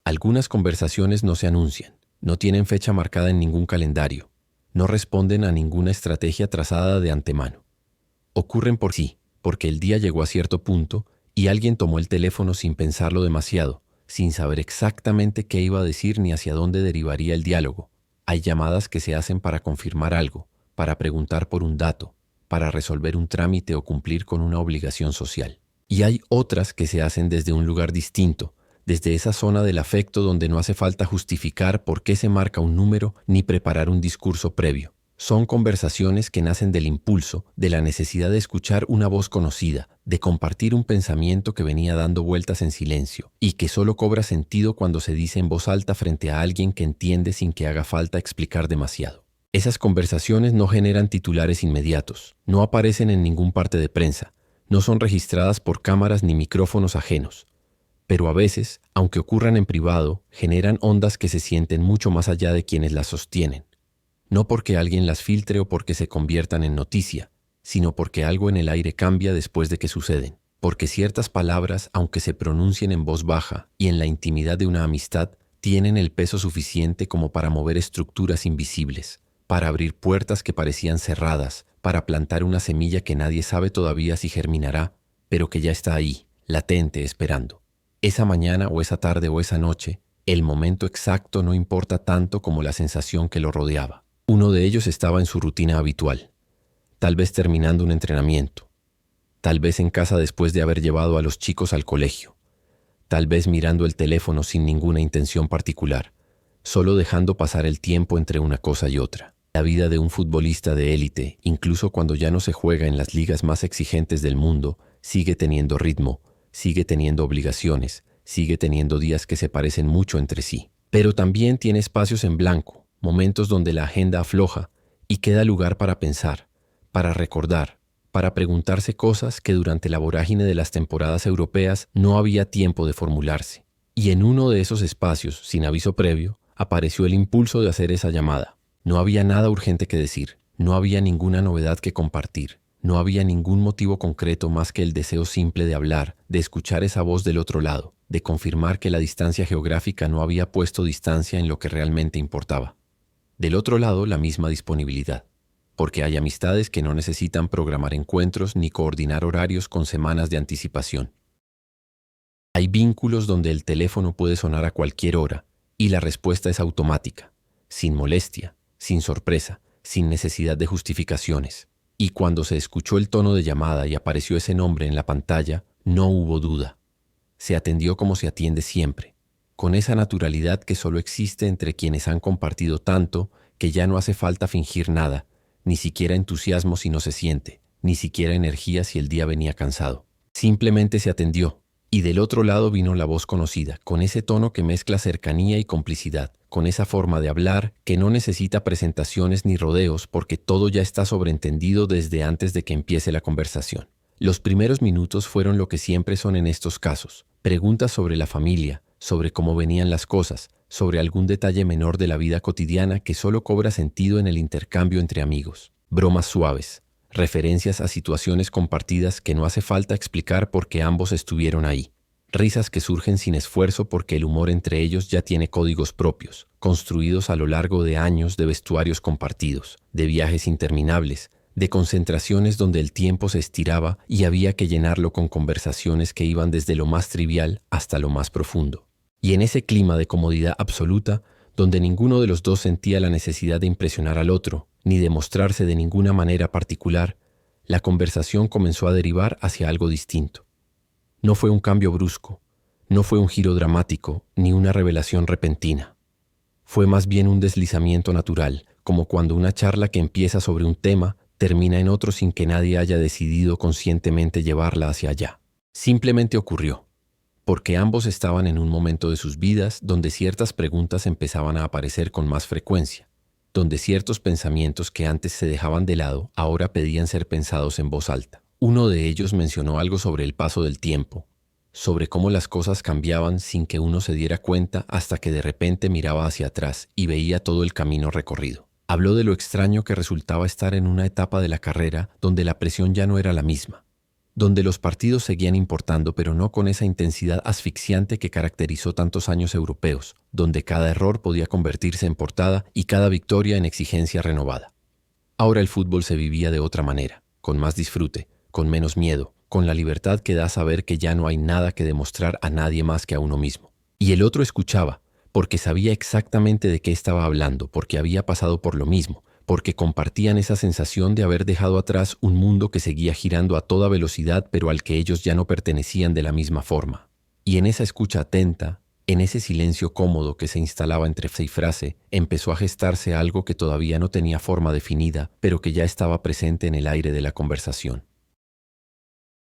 Algunas conversaciones no se anuncian, no tienen fecha marcada en ningún calendario, no responden a ninguna estrategia trazada de antemano. Ocurren por sí, porque el día llegó a cierto punto y alguien tomó el teléfono sin pensarlo demasiado, sin saber exactamente qué iba a decir ni hacia dónde derivaría el diálogo. Hay llamadas que se hacen para confirmar algo, para preguntar por un dato, para resolver un trámite o cumplir con una obligación social. Y hay otras que se hacen desde un lugar distinto, desde esa zona del afecto donde no hace falta justificar por qué se marca un número ni preparar un discurso previo. Son conversaciones que nacen del impulso, de la necesidad de escuchar una voz conocida, de compartir un pensamiento que venía dando vueltas en silencio y que solo cobra sentido cuando se dice en voz alta frente a alguien que entiende sin que haga falta explicar demasiado. Esas conversaciones no generan titulares inmediatos, no aparecen en ningún parte de prensa, no son registradas por cámaras ni micrófonos ajenos. Pero a veces, aunque ocurran en privado, generan ondas que se sienten mucho más allá de quienes las sostienen. No porque alguien las filtre o porque se conviertan en noticia, sino porque algo en el aire cambia después de que suceden. Porque ciertas palabras, aunque se pronuncien en voz baja y en la intimidad de una amistad, tienen el peso suficiente como para mover estructuras invisibles, para abrir puertas que parecían cerradas, para plantar una semilla que nadie sabe todavía si germinará, pero que ya está ahí, latente, esperando. Esa mañana o esa tarde o esa noche, el momento exacto no importa tanto como la sensación que lo rodeaba. Uno de ellos estaba en su rutina habitual, tal vez terminando un entrenamiento, tal vez en casa después de haber llevado a los chicos al colegio, tal vez mirando el teléfono sin ninguna intención particular, solo dejando pasar el tiempo entre una cosa y otra. La vida de un futbolista de élite, incluso cuando ya no se juega en las ligas más exigentes del mundo, sigue teniendo ritmo, sigue teniendo obligaciones, sigue teniendo días que se parecen mucho entre sí. Pero también tiene espacios en blanco, momentos donde la agenda afloja y queda lugar para pensar, para recordar, para preguntarse cosas que durante la vorágine de las temporadas europeas no había tiempo de formularse. Y en uno de esos espacios, sin aviso previo, apareció el impulso de hacer esa llamada. No había nada urgente que decir, no había ninguna novedad que compartir, no había ningún motivo concreto más que el deseo simple de hablar, de escuchar esa voz del otro lado, de confirmar que la distancia geográfica no había puesto distancia en lo que realmente importaba. Del otro lado, la misma disponibilidad, porque hay amistades que no necesitan programar encuentros ni coordinar horarios con semanas de anticipación. Hay vínculos donde el teléfono puede sonar a cualquier hora y la respuesta es automática, sin molestia, sin sorpresa, sin necesidad de justificaciones. Y cuando se escuchó el tono de llamada y apareció ese nombre en la pantalla, no hubo duda. Se atendió como se atiende siempre, con esa naturalidad que solo existe entre quienes han compartido tanto que ya no hace falta fingir nada, ni siquiera entusiasmo si no se siente, ni siquiera energía si el día venía cansado. Simplemente se atendió, y del otro lado vino la voz conocida, con ese tono que mezcla cercanía y complicidad, con esa forma de hablar que no necesita presentaciones ni rodeos porque todo ya está sobreentendido desde antes de que empiece la conversación. Los primeros minutos fueron lo que siempre son en estos casos, preguntas sobre la familia, sobre cómo venían las cosas, sobre algún detalle menor de la vida cotidiana que solo cobra sentido en el intercambio entre amigos. Bromas suaves, referencias a situaciones compartidas que no hace falta explicar porque ambos estuvieron ahí. Risas que surgen sin esfuerzo porque el humor entre ellos ya tiene códigos propios, construidos a lo largo de años de vestuarios compartidos, de viajes interminables, de concentraciones donde el tiempo se estiraba y había que llenarlo con conversaciones que iban desde lo más trivial hasta lo más profundo. Y en ese clima de comodidad absoluta, donde ninguno de los dos sentía la necesidad de impresionar al otro, ni de mostrarse de ninguna manera particular, la conversación comenzó a derivar hacia algo distinto. No fue un cambio brusco, no fue un giro dramático, ni una revelación repentina. Fue más bien un deslizamiento natural, como cuando una charla que empieza sobre un tema termina en otro sin que nadie haya decidido conscientemente llevarla hacia allá. Simplemente ocurrió, porque ambos estaban en un momento de sus vidas donde ciertas preguntas empezaban a aparecer con más frecuencia, donde ciertos pensamientos que antes se dejaban de lado ahora pedían ser pensados en voz alta. Uno de ellos mencionó algo sobre el paso del tiempo, sobre cómo las cosas cambiaban sin que uno se diera cuenta hasta que de repente miraba hacia atrás y veía todo el camino recorrido. Habló de lo extraño que resultaba estar en una etapa de la carrera donde la presión ya no era la misma, donde los partidos seguían importando, pero no con esa intensidad asfixiante que caracterizó tantos años europeos, donde cada error podía convertirse en portada y cada victoria en exigencia renovada. Ahora el fútbol se vivía de otra manera, con más disfrute, con menos miedo, con la libertad que da saber que ya no hay nada que demostrar a nadie más que a uno mismo. Y el otro escuchaba, porque sabía exactamente de qué estaba hablando, porque había pasado por lo mismo, porque compartían esa sensación de haber dejado atrás un mundo que seguía girando a toda velocidad, pero al que ellos ya no pertenecían de la misma forma. Y en esa escucha atenta, en ese silencio cómodo que se instalaba entre frase y frase, empezó a gestarse algo que todavía no tenía forma definida, pero que ya estaba presente en el aire de la conversación.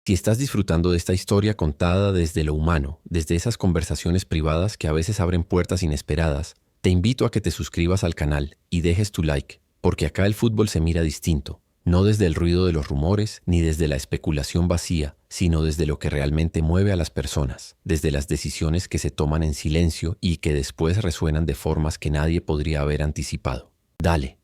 Si estás disfrutando de esta historia contada desde lo humano, desde esas conversaciones privadas que a veces abren puertas inesperadas, te invito a que te suscribas al canal y dejes tu like, porque acá el fútbol se mira distinto, no desde el ruido de los rumores ni desde la especulación vacía, sino desde lo que realmente mueve a las personas, desde las decisiones que se toman en silencio y que después resuenan de formas que nadie podría haber anticipado. Dale,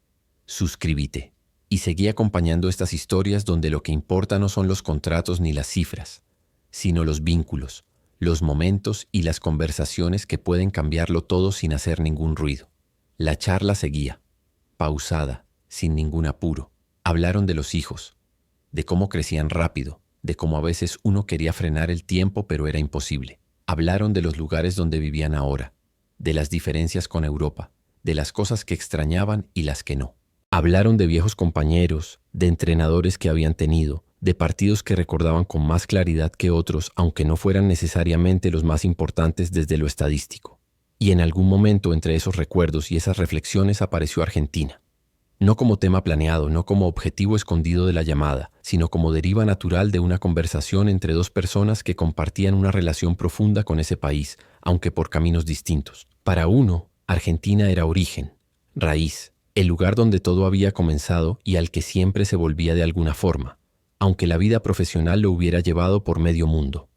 suscríbete. Y seguí acompañando estas historias donde lo que importa no son los contratos ni las cifras, sino los vínculos, los momentos y las conversaciones que pueden cambiarlo todo sin hacer ningún ruido. La charla seguía, pausada, sin ningún apuro. Hablaron de los hijos, de cómo crecían rápido, de cómo a veces uno quería frenar el tiempo pero era imposible. Hablaron de los lugares donde vivían ahora, de las diferencias con Europa, de las cosas que extrañaban y las que no. Hablaron de viejos compañeros, de entrenadores que habían tenido, de partidos que recordaban con más claridad que otros, aunque no fueran necesariamente los más importantes desde lo estadístico. Y en algún momento entre esos recuerdos y esas reflexiones apareció Argentina. No como tema planeado, no como objetivo escondido de la llamada, sino como deriva natural de una conversación entre dos personas que compartían una relación profunda con ese país, aunque por caminos distintos. Para uno, Argentina era origen, raíz, el lugar donde todo había comenzado y al que siempre se volvía de alguna forma, aunque la vida profesional lo hubiera llevado por medio mundo.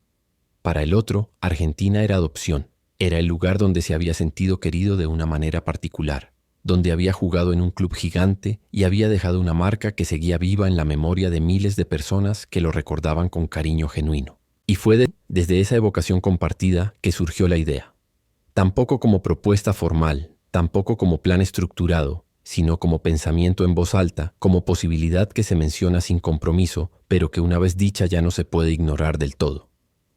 Para el otro, Argentina era adopción, era el lugar donde se había sentido querido de una manera particular, donde había jugado en un club gigante y había dejado una marca que seguía viva en la memoria de miles de personas que lo recordaban con cariño genuino. Y fue desde esa evocación compartida que surgió la idea. Tampoco como propuesta formal, tampoco como plan estructurado, sino como pensamiento en voz alta, como posibilidad que se menciona sin compromiso, pero que una vez dicha ya no se puede ignorar del todo.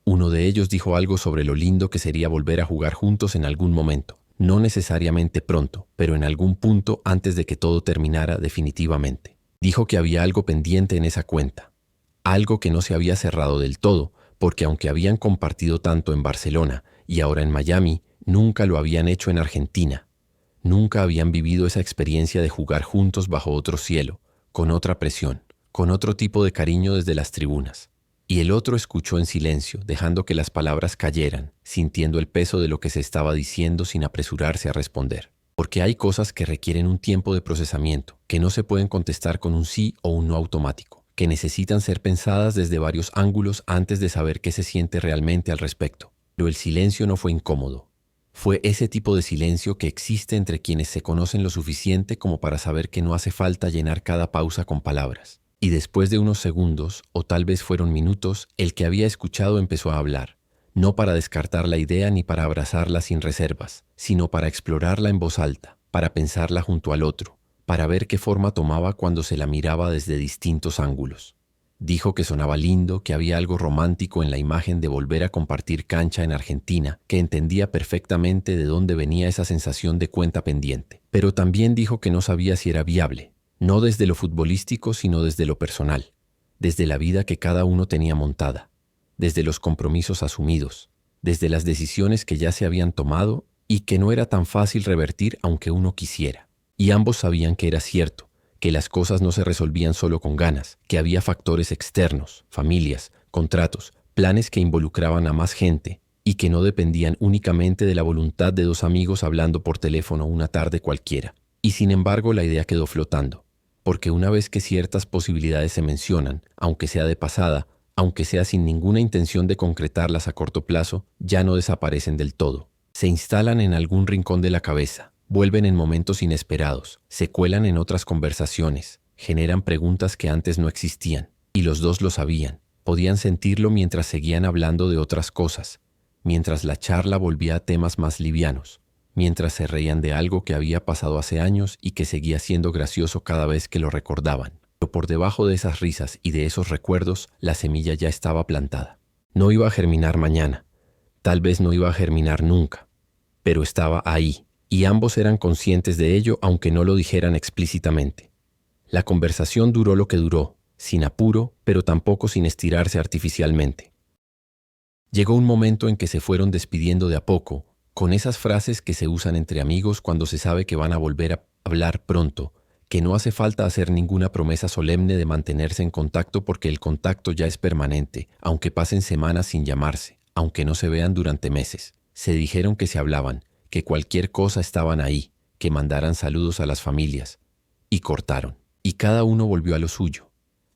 Uno de ellos dijo algo sobre lo lindo que sería volver a jugar juntos en algún momento, no necesariamente pronto, pero en algún punto antes de que todo terminara definitivamente. Dijo que había algo pendiente en esa cuenta, algo que no se había cerrado del todo, porque aunque habían compartido tanto en Barcelona y ahora en Miami, nunca lo habían hecho en Argentina. Nunca habían vivido esa experiencia de jugar juntos bajo otro cielo, con otra presión, con otro tipo de cariño desde las tribunas. Y el otro escuchó en silencio, dejando que las palabras cayeran, sintiendo el peso de lo que se estaba diciendo sin apresurarse a responder. Porque hay cosas que requieren un tiempo de procesamiento, que no se pueden contestar con un sí o un no automático, que necesitan ser pensadas desde varios ángulos antes de saber qué se siente realmente al respecto. Pero el silencio no fue incómodo. Fue ese tipo de silencio que existe entre quienes se conocen lo suficiente como para saber que no hace falta llenar cada pausa con palabras. Y después de unos segundos, o tal vez fueron minutos, el que había escuchado empezó a hablar, no para descartar la idea ni para abrazarla sin reservas, sino para explorarla en voz alta, para pensarla junto al otro, para ver qué forma tomaba cuando se la miraba desde distintos ángulos. Dijo que sonaba lindo, que había algo romántico en la imagen de volver a compartir cancha en Argentina, que entendía perfectamente de dónde venía esa sensación de cuenta pendiente. Pero también dijo que no sabía si era viable, no desde lo futbolístico, sino desde lo personal, desde la vida que cada uno tenía montada, desde los compromisos asumidos, desde las decisiones que ya se habían tomado y que no era tan fácil revertir aunque uno quisiera. Y ambos sabían que era cierto, que las cosas no se resolvían solo con ganas, que había factores externos, familias, contratos, planes que involucraban a más gente y que no dependían únicamente de la voluntad de dos amigos hablando por teléfono una tarde cualquiera. Y sin embargo la idea quedó flotando, porque una vez que ciertas posibilidades se mencionan, aunque sea de pasada, aunque sea sin ninguna intención de concretarlas a corto plazo, ya no desaparecen del todo. Se instalan en algún rincón de la cabeza. Vuelven en momentos inesperados, se cuelan en otras conversaciones, generan preguntas que antes no existían, y los dos lo sabían, Podían sentirlo mientras seguían hablando de otras cosas, mientras la charla volvía a temas más livianos, mientras se reían de algo que había pasado hace años y que seguía siendo gracioso cada vez que lo recordaban. Pero por debajo de esas risas y de esos recuerdos, la semilla ya estaba plantada. No iba a germinar mañana, tal vez no iba a germinar nunca, pero estaba ahí, y ambos eran conscientes de ello aunque no lo dijeran explícitamente. La conversación duró lo que duró, sin apuro, pero tampoco sin estirarse artificialmente. Llegó un momento en que se fueron despidiendo de a poco, con esas frases que se usan entre amigos cuando se sabe que van a volver a hablar pronto, que no hace falta hacer ninguna promesa solemne de mantenerse en contacto porque el contacto ya es permanente, aunque pasen semanas sin llamarse, aunque no se vean durante meses. Se dijeron que se hablaban, que cualquier cosa estaban ahí, que mandaran saludos a las familias, y cortaron. Y cada uno volvió a lo suyo,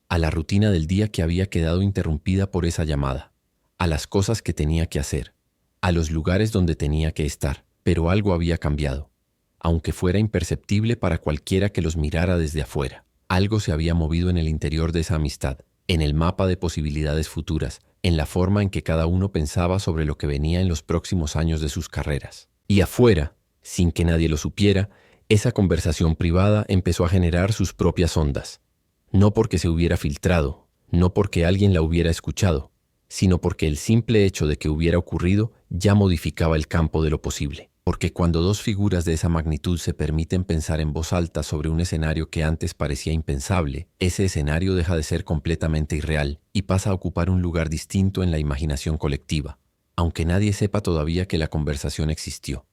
a la rutina del día que había quedado interrumpida por esa llamada, a las cosas que tenía que hacer, a los lugares donde tenía que estar, pero algo había cambiado. Aunque fuera imperceptible para cualquiera que los mirara desde afuera, algo se había movido en el interior de esa amistad, en el mapa de posibilidades futuras, en la forma en que cada uno pensaba sobre lo que venía en los próximos años de sus carreras. Y afuera, sin que nadie lo supiera, esa conversación privada empezó a generar sus propias ondas. No porque se hubiera filtrado, no porque alguien la hubiera escuchado, sino porque el simple hecho de que hubiera ocurrido ya modificaba el campo de lo posible. Porque cuando dos figuras de esa magnitud se permiten pensar en voz alta sobre un escenario que antes parecía impensable, ese escenario deja de ser completamente irreal y pasa a ocupar un lugar distinto en la imaginación colectiva, aunque nadie sepa todavía que la conversación existió.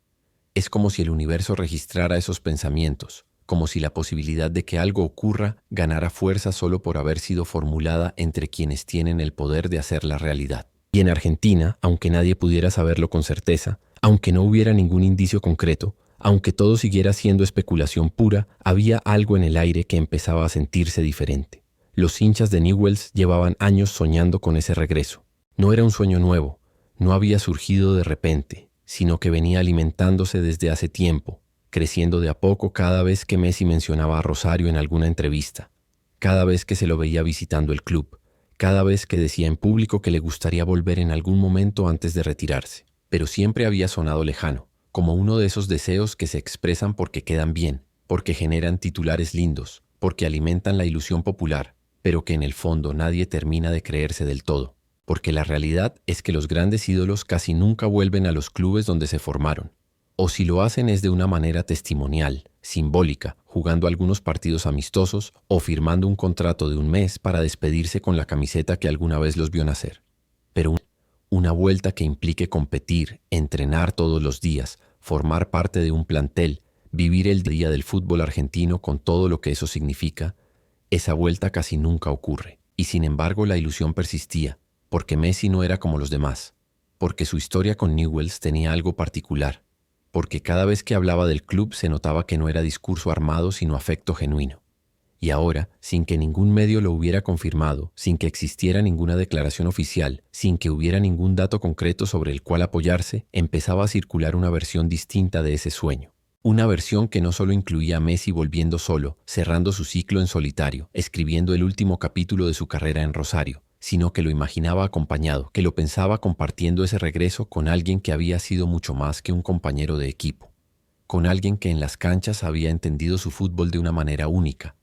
Es como si el universo registrara esos pensamientos, como si la posibilidad de que algo ocurra ganara fuerza solo por haber sido formulada entre quienes tienen el poder de hacerla realidad. Y en Argentina, aunque nadie pudiera saberlo con certeza, aunque no hubiera ningún indicio concreto, aunque todo siguiera siendo especulación pura, había algo en el aire que empezaba a sentirse diferente. Los hinchas de Newell's llevaban años soñando con ese regreso. No era un sueño nuevo, no había surgido de repente, sino que venía alimentándose desde hace tiempo, creciendo de a poco cada vez que Messi mencionaba a Rosario en alguna entrevista, cada vez que se lo veía visitando el club, cada vez que decía en público que le gustaría volver en algún momento antes de retirarse. Pero siempre había sonado lejano, como uno de esos deseos que se expresan porque quedan bien, porque generan titulares lindos, porque alimentan la ilusión popular, pero que en el fondo nadie termina de creerse del todo. Porque la realidad es que los grandes ídolos casi nunca vuelven a los clubes donde se formaron. O si lo hacen es de una manera testimonial, simbólica, jugando algunos partidos amistosos o firmando un contrato de un mes para despedirse con la camiseta que alguna vez los vio nacer. Pero una vuelta que implique competir, entrenar todos los días, formar parte de un plantel, vivir el día del fútbol argentino con todo lo que eso significa, esa vuelta casi nunca ocurre. Y sin embargo la ilusión persistía, porque Messi no era como los demás, porque su historia con Newell's tenía algo particular, porque cada vez que hablaba del club se notaba que no era discurso armado sino afecto genuino. Y ahora, sin que ningún medio lo hubiera confirmado, sin que existiera ninguna declaración oficial, sin que hubiera ningún dato concreto sobre el cual apoyarse, empezaba a circular una versión distinta de ese sueño. Una versión que no solo incluía a Messi volviendo solo, cerrando su ciclo en solitario, escribiendo el último capítulo de su carrera en Rosario, sino que lo imaginaba acompañado, que lo pensaba compartiendo ese regreso con alguien que había sido mucho más que un compañero de equipo, con alguien que en las canchas había entendido su fútbol de una manera única,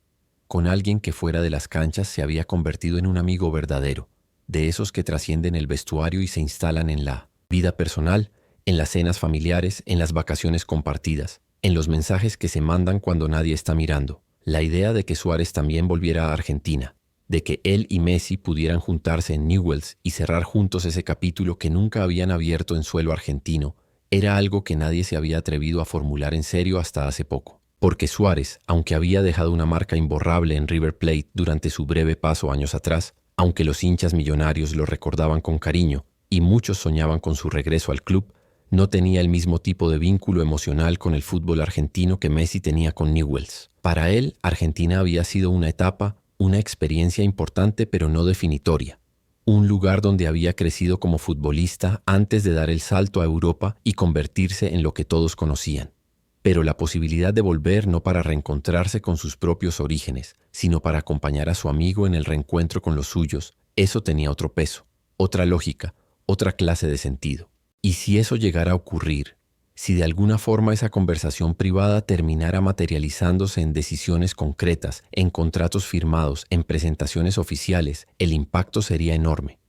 con alguien que fuera de las canchas se había convertido en un amigo verdadero, de esos que trascienden el vestuario y se instalan en la vida personal, en las cenas familiares, en las vacaciones compartidas, en los mensajes que se mandan cuando nadie está mirando. La idea de que Suárez también volviera a Argentina, de que él y Messi pudieran juntarse en Newell's y cerrar juntos ese capítulo que nunca habían abierto en suelo argentino, era algo que nadie se había atrevido a formular en serio hasta hace poco. Porque Suárez, aunque había dejado una marca imborrable en River Plate durante su breve paso años atrás, aunque los hinchas millonarios lo recordaban con cariño y muchos soñaban con su regreso al club, no tenía el mismo tipo de vínculo emocional con el fútbol argentino que Messi tenía con Newell's. Para él, Argentina había sido una etapa, una experiencia importante pero no definitoria, un lugar donde había crecido como futbolista antes de dar el salto a Europa y convertirse en lo que todos conocían. Pero la posibilidad de volver no para reencontrarse con sus propios orígenes, sino para acompañar a su amigo en el reencuentro con los suyos, Eso tenía otro peso, otra lógica, otra clase de sentido. Y si eso llegara a ocurrir, si de alguna forma esa conversación privada terminara materializándose en decisiones concretas, en contratos firmados, en presentaciones oficiales, el impacto sería enorme.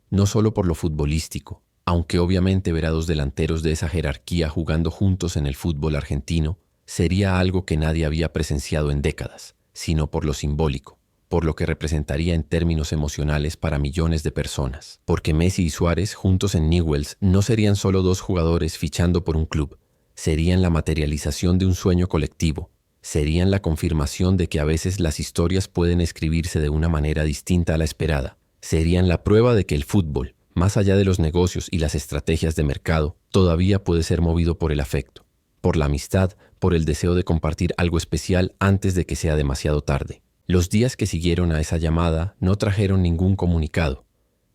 No solo por lo futbolístico, aunque obviamente ver a dos delanteros de esa jerarquía jugando juntos en el fútbol argentino sería algo que nadie había presenciado en décadas, sino por lo simbólico, por lo que representaría en términos emocionales para millones de personas. Porque Messi y Suárez juntos en Newell's no serían solo dos jugadores fichando por un club, serían la materialización de un sueño colectivo, serían la confirmación de que a veces las historias pueden escribirse de una manera distinta a la esperada, serían la prueba de que el fútbol, más allá de los negocios y las estrategias de mercado, todavía puede ser movido por el afecto, por la amistad, por el deseo de compartir algo especial antes de que sea demasiado tarde. Los días que siguieron a esa llamada no trajeron ningún comunicado,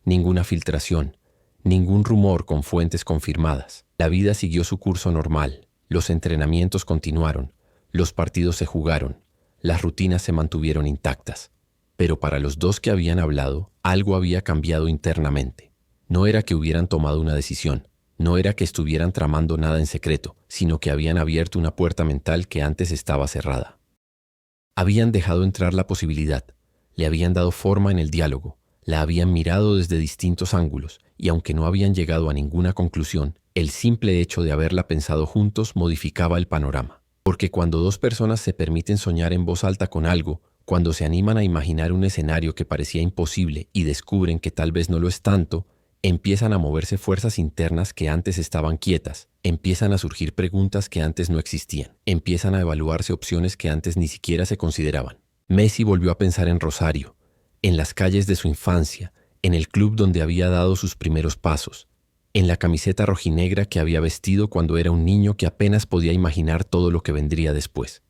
ninguna filtración, ningún rumor con fuentes confirmadas. La vida siguió su curso normal, los entrenamientos continuaron, los partidos se jugaron, las rutinas se mantuvieron intactas. Pero para los dos que habían hablado, algo había cambiado internamente. No era que hubieran tomado una decisión, no era que estuvieran tramando nada en secreto, sino que habían abierto una puerta mental que antes estaba cerrada. Habían dejado entrar la posibilidad, le habían dado forma en el diálogo, la habían mirado desde distintos ángulos, y aunque no habían llegado a ninguna conclusión, el simple hecho de haberla pensado juntos modificaba el panorama. Porque cuando dos personas se permiten soñar en voz alta con algo, cuando se animan a imaginar un escenario que parecía imposible y descubren que tal vez no lo es tanto, empiezan a moverse fuerzas internas que antes estaban quietas, empiezan a surgir preguntas que antes no existían, empiezan a evaluarse opciones que antes ni siquiera se consideraban. Messi volvió a pensar en Rosario, en las calles de su infancia, en el club donde había dado sus primeros pasos, en la camiseta rojinegra que había vestido cuando era un niño que apenas podía imaginar todo lo que vendría después.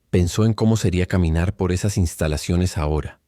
Pensó en cómo sería caminar por esas instalaciones ahora,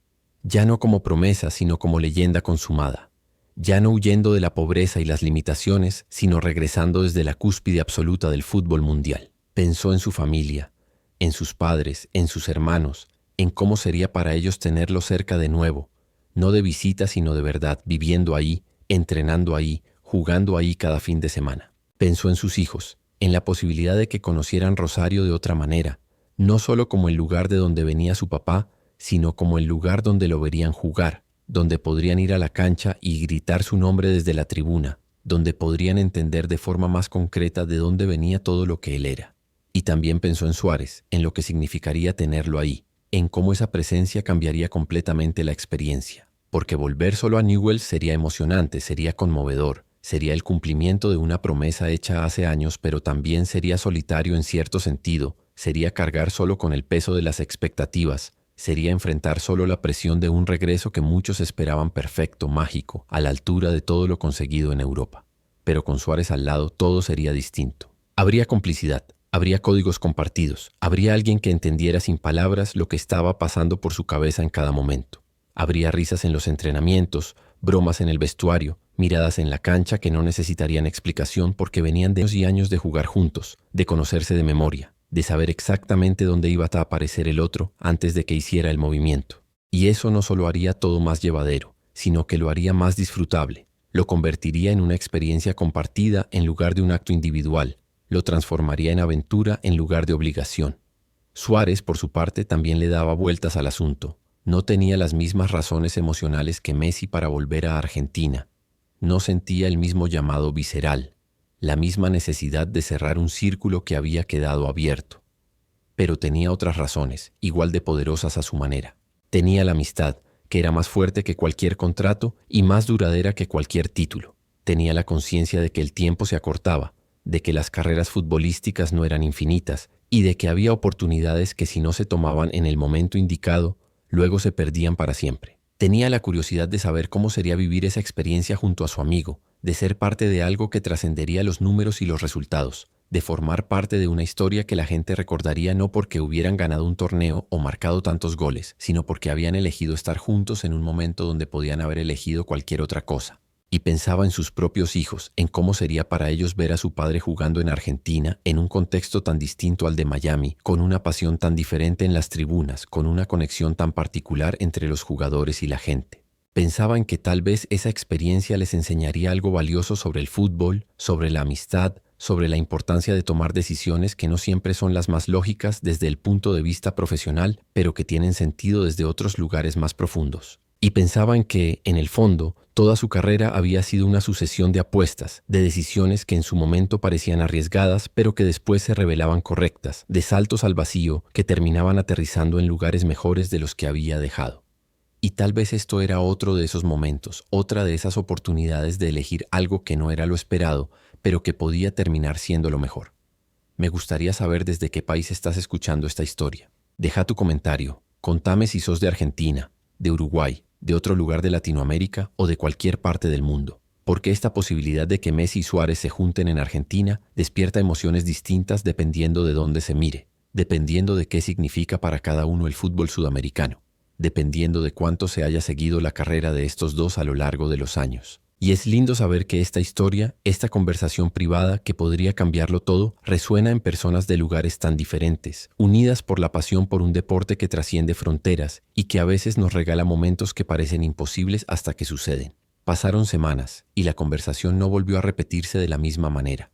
ya no como promesa, sino como leyenda consumada. Ya no huyendo de la pobreza y las limitaciones, sino regresando desde la cúspide absoluta del fútbol mundial. Pensó en su familia, en sus padres, en sus hermanos, en cómo sería para ellos tenerlo cerca de nuevo, no de visita sino de verdad, viviendo ahí, entrenando ahí, jugando ahí cada fin de semana. Pensó en sus hijos, en la posibilidad de que conocieran Rosario de otra manera, no solo como el lugar de donde venía su papá, sino como el lugar donde lo verían jugar, donde podrían ir a la cancha y gritar su nombre desde la tribuna, donde podrían entender de forma más concreta de dónde venía todo lo que él era. Y también pensó en Suárez, en lo que significaría tenerlo ahí, en cómo esa presencia cambiaría completamente la experiencia. Porque volver solo a Newell's sería emocionante, sería conmovedor, sería el cumplimiento de una promesa hecha hace años, pero también sería solitario en cierto sentido, sería cargar solo con el peso de las expectativas, sería enfrentar solo la presión de un regreso que muchos esperaban perfecto, mágico, a la altura de todo lo conseguido en Europa. Pero con Suárez al lado todo sería distinto. Habría complicidad, habría códigos compartidos, habría alguien que entendiera sin palabras lo que estaba pasando por su cabeza en cada momento. Habría risas en los entrenamientos, bromas en el vestuario, miradas en la cancha que no necesitarían explicación porque venían de años y años de jugar juntos, de conocerse de memoria, de saber exactamente dónde iba a aparecer el otro antes de que hiciera el movimiento. Y eso no solo haría todo más llevadero, sino que lo haría más disfrutable, lo convertiría en una experiencia compartida en lugar de un acto individual, lo transformaría en aventura en lugar de obligación. Suárez, por su parte, también le daba vueltas al asunto. No tenía las mismas razones emocionales que Messi para volver a Argentina. No sentía el mismo llamado visceral, la misma necesidad de cerrar un círculo que había quedado abierto. Pero tenía otras razones, igual de poderosas a su manera. Tenía la amistad, que era más fuerte que cualquier contrato y más duradera que cualquier título. Tenía la conciencia de que el tiempo se acortaba, de que las carreras futbolísticas no eran infinitas y de que había oportunidades que si no se tomaban en el momento indicado, luego se perdían para siempre. Tenía la curiosidad de saber cómo sería vivir esa experiencia junto a su amigo, de ser parte de algo que trascendería los números y los resultados, de formar parte de una historia que la gente recordaría no porque hubieran ganado un torneo o marcado tantos goles, sino porque habían elegido estar juntos en un momento donde podían haber elegido cualquier otra cosa. Y pensaba en sus propios hijos, en cómo sería para ellos ver a su padre jugando en Argentina, en un contexto tan distinto al de Miami, con una pasión tan diferente en las tribunas, con una conexión tan particular entre los jugadores y la gente. Pensaban que tal vez esa experiencia les enseñaría algo valioso sobre el fútbol, sobre la amistad, sobre la importancia de tomar decisiones que no siempre son las más lógicas desde el punto de vista profesional, pero que tienen sentido desde otros lugares más profundos. Y pensaban que, en el fondo, toda su carrera había sido una sucesión de apuestas, de decisiones que en su momento parecían arriesgadas, pero que después se revelaban correctas, de saltos al vacío que terminaban aterrizando en lugares mejores de los que había dejado. Y tal vez esto era otro de esos momentos, otra de esas oportunidades de elegir algo que no era lo esperado, pero que podía terminar siendo lo mejor. Me gustaría saber desde qué país estás escuchando esta historia. Deja tu comentario. Contame si sos de Argentina, de Uruguay, de otro lugar de Latinoamérica o de cualquier parte del mundo. Porque esta posibilidad de que Messi y Suárez se junten en Argentina despierta emociones distintas dependiendo de dónde se mire, dependiendo de qué significa para cada uno el fútbol sudamericano, dependiendo de cuánto se haya seguido la carrera de estos dos a lo largo de los años. Y es lindo saber que esta historia, esta conversación privada que podría cambiarlo todo, resuena en personas de lugares tan diferentes, unidas por la pasión por un deporte que trasciende fronteras y que a veces nos regala momentos que parecen imposibles hasta que suceden. Pasaron semanas y la conversación no volvió a repetirse de la misma manera.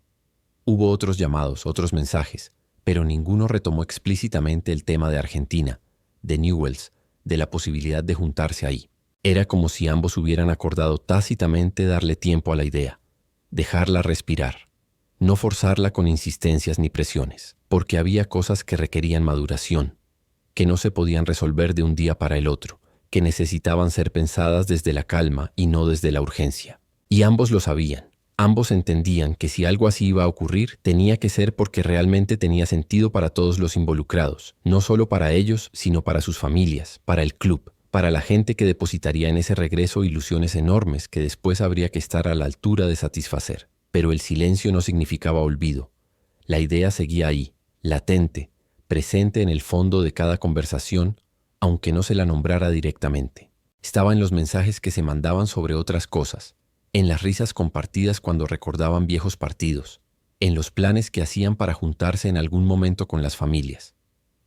Hubo otros llamados, otros mensajes, pero ninguno retomó explícitamente el tema de Argentina, de Newell's, de la posibilidad de juntarse ahí. Era como si ambos hubieran acordado tácitamente darle tiempo a la idea, dejarla respirar, no forzarla con insistencias ni presiones, porque había cosas que requerían maduración, que no se podían resolver de un día para el otro, que necesitaban ser pensadas desde la calma y no desde la urgencia. Y ambos lo sabían. Ambos entendían que si algo así iba a ocurrir, tenía que ser porque realmente tenía sentido para todos los involucrados, no solo para ellos, sino para sus familias, para el club, para la gente que depositaría en ese regreso ilusiones enormes que después habría que estar a la altura de satisfacer. Pero el silencio no significaba olvido. La idea seguía ahí, latente, presente en el fondo de cada conversación, aunque no se la nombrara directamente. Estaba en los mensajes que se mandaban sobre otras cosas, en las risas compartidas cuando recordaban viejos partidos, en los planes que hacían para juntarse en algún momento con las familias.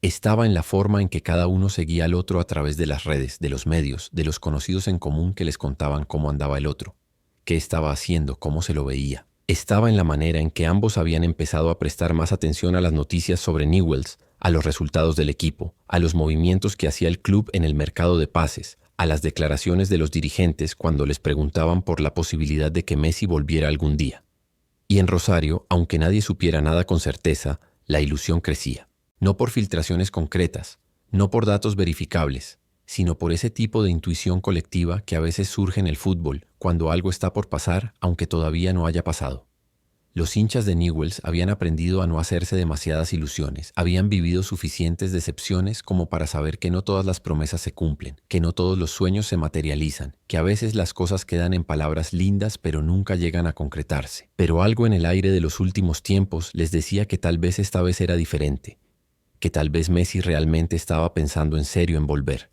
Estaba en la forma en que cada uno seguía al otro a través de las redes, de los medios, de los conocidos en común que les contaban cómo andaba el otro, qué estaba haciendo, cómo se lo veía. Estaba en la manera en que ambos habían empezado a prestar más atención a las noticias sobre Newell's, a los resultados del equipo, a los movimientos que hacía el club en el mercado de pases, a las declaraciones de los dirigentes cuando les preguntaban por la posibilidad de que Messi volviera algún día. Y en Rosario, aunque nadie supiera nada con certeza, la ilusión crecía. No por filtraciones concretas, no por datos verificables, sino por ese tipo de intuición colectiva que a veces surge en el fútbol cuando algo está por pasar aunque todavía no haya pasado. Los hinchas de Newell's habían aprendido a no hacerse demasiadas ilusiones, habían vivido suficientes decepciones como para saber que no todas las promesas se cumplen, que no todos los sueños se materializan, que a veces las cosas quedan en palabras lindas pero nunca llegan a concretarse. Pero algo en el aire de los últimos tiempos les decía que tal vez esta vez era diferente, que tal vez Messi realmente estaba pensando en serio en volver,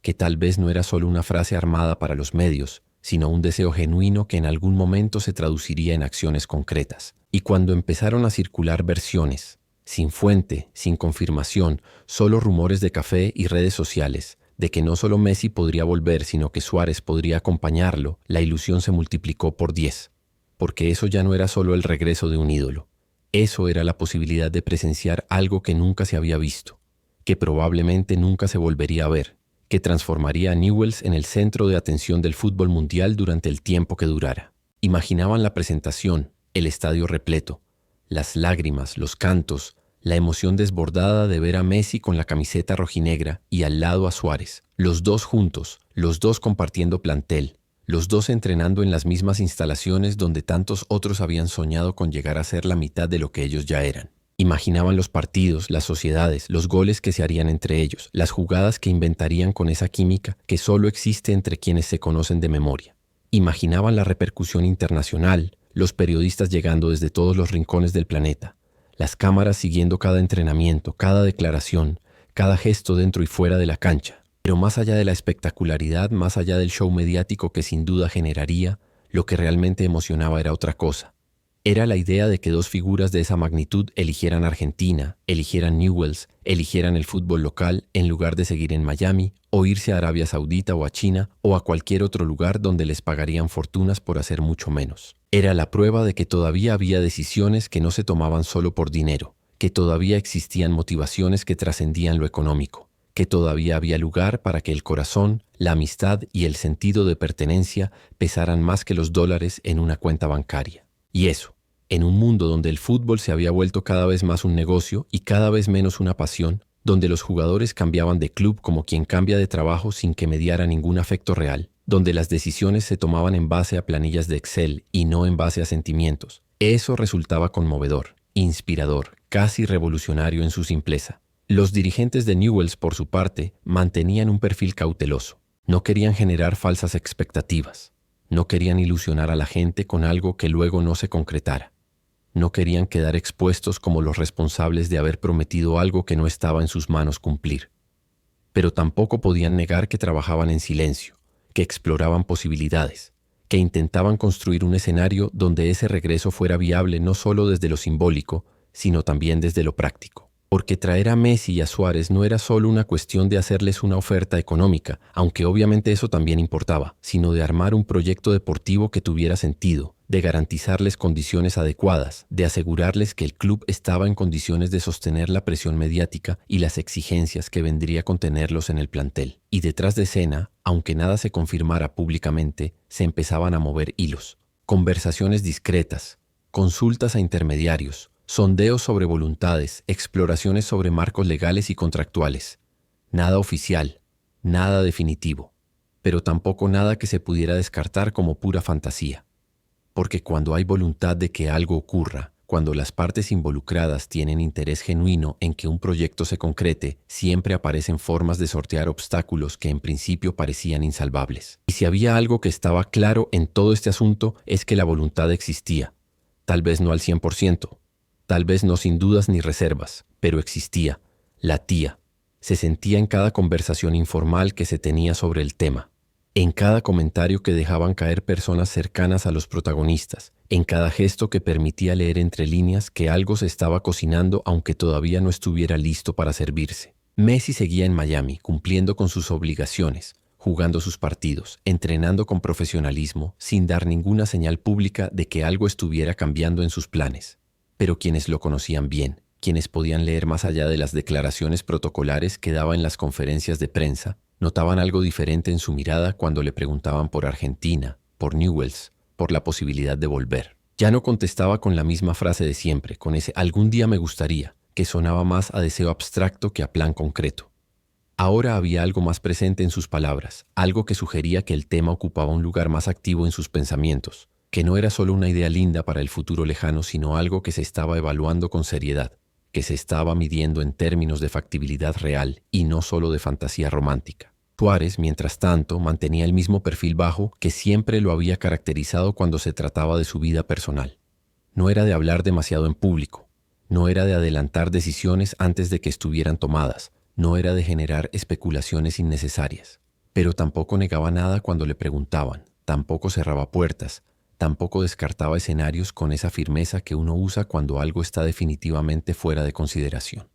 que tal vez no era solo una frase armada para los medios, sino un deseo genuino que en algún momento se traduciría en acciones concretas. Y cuando empezaron a circular versiones, sin fuente, sin confirmación, solo rumores de café y redes sociales, de que no solo Messi podría volver, sino que Suárez podría acompañarlo, la ilusión se multiplicó por 10, porque eso ya no era solo el regreso de un ídolo. Eso era la posibilidad de presenciar algo que nunca se había visto, que probablemente nunca se volvería a ver, que transformaría a Newell's en el centro de atención del fútbol mundial durante el tiempo que durara. Imaginaban la presentación, el estadio repleto, las lágrimas, los cantos, la emoción desbordada de ver a Messi con la camiseta rojinegra y al lado a Suárez, los dos juntos, los dos compartiendo plantel, los dos entrenando en las mismas instalaciones donde tantos otros habían soñado con llegar a ser la mitad de lo que ellos ya eran. Imaginaban los partidos, las sociedades, los goles que se harían entre ellos, las jugadas que inventarían con esa química que solo existe entre quienes se conocen de memoria. Imaginaban la repercusión internacional, los periodistas llegando desde todos los rincones del planeta, las cámaras siguiendo cada entrenamiento, cada declaración, cada gesto dentro y fuera de la cancha. Pero más allá de la espectacularidad, más allá del show mediático que sin duda generaría, lo que realmente emocionaba era otra cosa. Era la idea de que dos figuras de esa magnitud eligieran Argentina, eligieran Newell's, eligieran el fútbol local en lugar de seguir en Miami, o irse a Arabia Saudita o a China o a cualquier otro lugar donde les pagarían fortunas por hacer mucho menos. Era la prueba de que todavía había decisiones que no se tomaban solo por dinero, que todavía existían motivaciones que trascendían lo económico, que todavía había lugar para que el corazón, la amistad y el sentido de pertenencia pesaran más que los dólares en una cuenta bancaria. Y eso, en un mundo donde el fútbol se había vuelto cada vez más un negocio y cada vez menos una pasión, donde los jugadores cambiaban de club como quien cambia de trabajo sin que mediara ningún afecto real, donde las decisiones se tomaban en base a planillas de Excel y no en base a sentimientos. Eso resultaba conmovedor, inspirador, casi revolucionario en su simpleza. Los dirigentes de Newell's, por su parte, mantenían un perfil cauteloso. No querían generar falsas expectativas. No querían ilusionar a la gente con algo que luego no se concretara. No querían quedar expuestos como los responsables de haber prometido algo que no estaba en sus manos cumplir. Pero tampoco podían negar que trabajaban en silencio, que exploraban posibilidades, que intentaban construir un escenario donde ese regreso fuera viable no solo desde lo simbólico, sino también desde lo práctico. Porque traer a Messi y a Suárez no era solo una cuestión de hacerles una oferta económica, aunque obviamente eso también importaba, sino de armar un proyecto deportivo que tuviera sentido, de garantizarles condiciones adecuadas, de asegurarles que el club estaba en condiciones de sostener la presión mediática y las exigencias que vendría con tenerlos en el plantel. Y detrás de escena, aunque nada se confirmara públicamente, se empezaban a mover hilos, conversaciones discretas, consultas a intermediarios, sondeos sobre voluntades, exploraciones sobre marcos legales y contractuales. Nada oficial, nada definitivo, pero tampoco nada que se pudiera descartar como pura fantasía. Porque cuando hay voluntad de que algo ocurra, cuando las partes involucradas tienen interés genuino en que un proyecto se concrete, siempre aparecen formas de sortear obstáculos que en principio parecían insalvables. Y si había algo que estaba claro en todo este asunto es que la voluntad existía. Tal vez no al 100%. Tal vez no sin dudas ni reservas, pero existía, latía, se sentía en cada conversación informal que se tenía sobre el tema, en cada comentario que dejaban caer personas cercanas a los protagonistas, en cada gesto que permitía leer entre líneas que algo se estaba cocinando aunque todavía no estuviera listo para servirse. Messi seguía en Miami, cumpliendo con sus obligaciones, jugando sus partidos, entrenando con profesionalismo, sin dar ninguna señal pública de que algo estuviera cambiando en sus planes. Pero quienes lo conocían bien, quienes podían leer más allá de las declaraciones protocolares que daba en las conferencias de prensa, notaban algo diferente en su mirada cuando le preguntaban por Argentina, por Newell's, por la posibilidad de volver. Ya no contestaba con la misma frase de siempre, con ese "algún día me gustaría", que sonaba más a deseo abstracto que a plan concreto. Ahora había algo más presente en sus palabras, algo que sugería que el tema ocupaba un lugar más activo en sus pensamientos, que no era solo una idea linda para el futuro lejano, sino algo que se estaba evaluando con seriedad, que se estaba midiendo en términos de factibilidad real y no solo de fantasía romántica. Suárez, mientras tanto, mantenía el mismo perfil bajo que siempre lo había caracterizado cuando se trataba de su vida personal. No era de hablar demasiado en público, no era de adelantar decisiones antes de que estuvieran tomadas, no era de generar especulaciones innecesarias, pero tampoco negaba nada cuando le preguntaban, tampoco cerraba puertas, tampoco descartaba escenarios con esa firmeza que uno usa cuando algo está definitivamente fuera de consideración.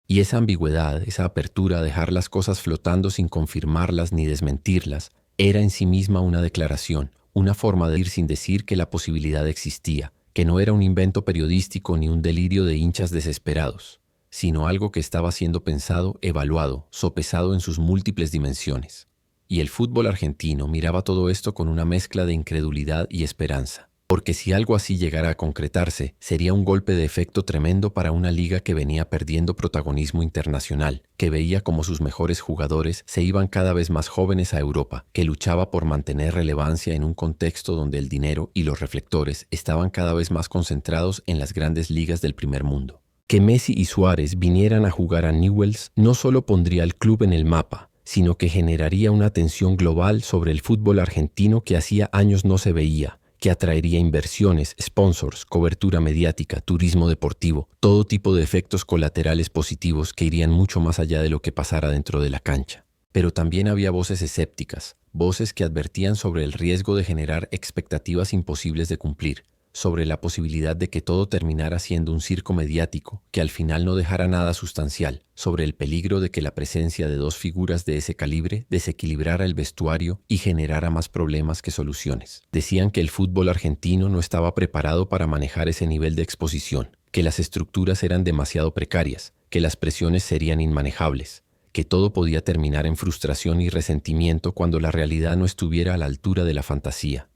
Y esa ambigüedad, esa apertura a dejar las cosas flotando sin confirmarlas ni desmentirlas, era en sí misma una declaración, una forma de ir sin decir que la posibilidad existía, que no era un invento periodístico ni un delirio de hinchas desesperados, sino algo que estaba siendo pensado, evaluado, sopesado en sus múltiples dimensiones. Y el fútbol argentino miraba todo esto con una mezcla de incredulidad y esperanza. Porque si algo así llegara a concretarse, sería un golpe de efecto tremendo para una liga que venía perdiendo protagonismo internacional, que veía como sus mejores jugadores se iban cada vez más jóvenes a Europa, que luchaba por mantener relevancia en un contexto donde el dinero y los reflectores estaban cada vez más concentrados en las grandes ligas del primer mundo. Que Messi y Suárez vinieran a jugar a Newell's no solo pondría al club en el mapa, sino que generaría una atención global sobre el fútbol argentino que hacía años no se veía, que atraería inversiones, sponsors, cobertura mediática, turismo deportivo, todo tipo de efectos colaterales positivos que irían mucho más allá de lo que pasara dentro de la cancha. Pero también había voces escépticas, voces que advertían sobre el riesgo de generar expectativas imposibles de cumplir, sobre la posibilidad de que todo terminara siendo un circo mediático, que al final no dejara nada sustancial, sobre el peligro de que la presencia de dos figuras de ese calibre desequilibrara el vestuario y generara más problemas que soluciones. Decían que el fútbol argentino no estaba preparado para manejar ese nivel de exposición, que las estructuras eran demasiado precarias, que las presiones serían inmanejables, que todo podía terminar en frustración y resentimiento cuando la realidad no estuviera a la altura de la fantasía.